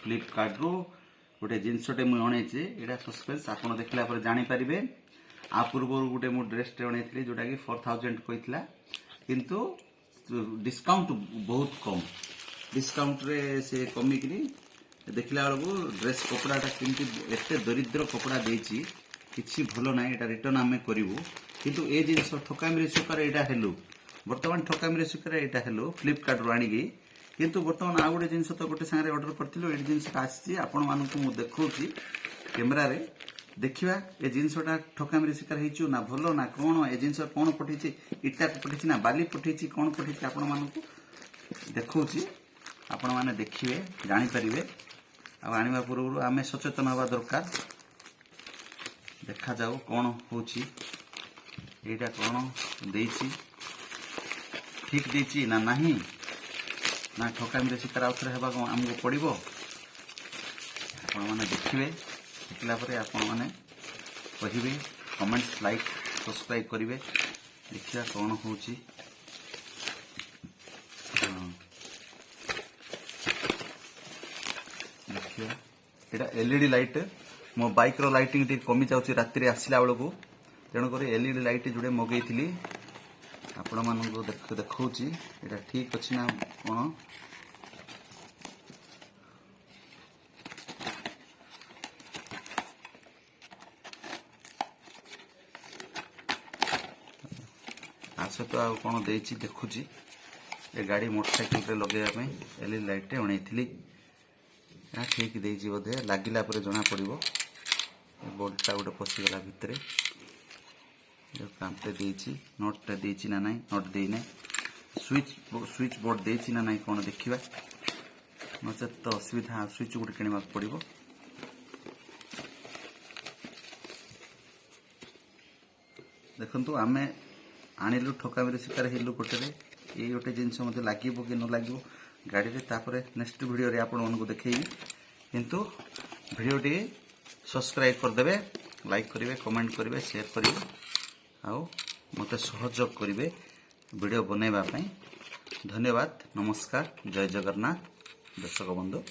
फ्लिपकार्ट रू गोटे जिनसटे मुझे अणेचे यहाँ सस्पेन्स आप देखला जानीपारे। आ पूर्व गोटे मुझे ड्रेसटे अणई जोटा कि 4000 कहला किंतु डिस्काउंट बहुत कम डिस्काउंट रे से कमिक देखला बेलू ड्रेस कपड़ाटा किमती एत दरिद्र कपड़ा देछि किसी भल ना यहाँ रिटर्न आम करूँ किंतु ए जिनस ठकामी शिकार यहाँ हेलु बर्तमान ठकामी शिकार यहाँ हेलु फ्लिपकार्ट रू आणिकी किंतु बर्तमान आ गोटे जिनस तो गोटे सांगे ऑर्डर करूँ ये जिनस आसी आपण मानक मुझे देखी कैमेरा रे देखा ए जिनसटा ठकामी शिकार हो ना भल ना कौन ए जिनस कौन पठे इटा पठे ना बाली पठे कौन पठे आपण मानक देखा आपण मैंने देखिए जानीपारे आने पूर्व आम सचेतन हवा दरकार देखा जाऊ कौन होटा कौन देछि ठीक देछि ना नहीं ना ठकामी शिकार आउे हवा आमको पड़ो आपण मैंने देखिए देखला परे आपण मैंने कहिबे कमेंट्स लाइक सब्सक्राइब करिवे देखिया कौन होछि। देखिया एटा एलईडी लाइट मो बाइक रो लाइटिंग टी कमी जाउछि रात्रि रे आसिला बेलको तेणु कर एलईडी लाइट जोड़े मगेइथिली आपण मानक देखौछि एटा ठीक अछि ना कौन आस तो आ कौन देछि देखुछि ए गाड़ी मोटरसाइकिल रे लगेया एलईडी लाइट अणई ठीक देछि बोधे लागिला परे जना पड़िबो बोल्टा गोटे पशिगला भितर कांते देछि नटटा देछि ना नहीं नट देई नै स्विच बोर्ड देछि ना नहीं कौन देखिबा नचेत तो असुविधा स्विच गोटे किणवा पड़िबो। देखंतु आमे आणिलु ठकामी शिकार हेलु गोटे ये गोटे जिनस मत लगे कि न लगे गाड़ी रे तापर नेक्स्ट वीडियो रे आपण मन को देखैबी किंतु वीडियो टी सब्सक्राइब करदेवे लाइक करेंगे कमेंट करेंगे शेयर करेंगे आउ मते सहयोग करेंगे वीडियो बनैबा पई। धन्यवाद नमस्कार जय जगन्नाथ दर्शक बंधु।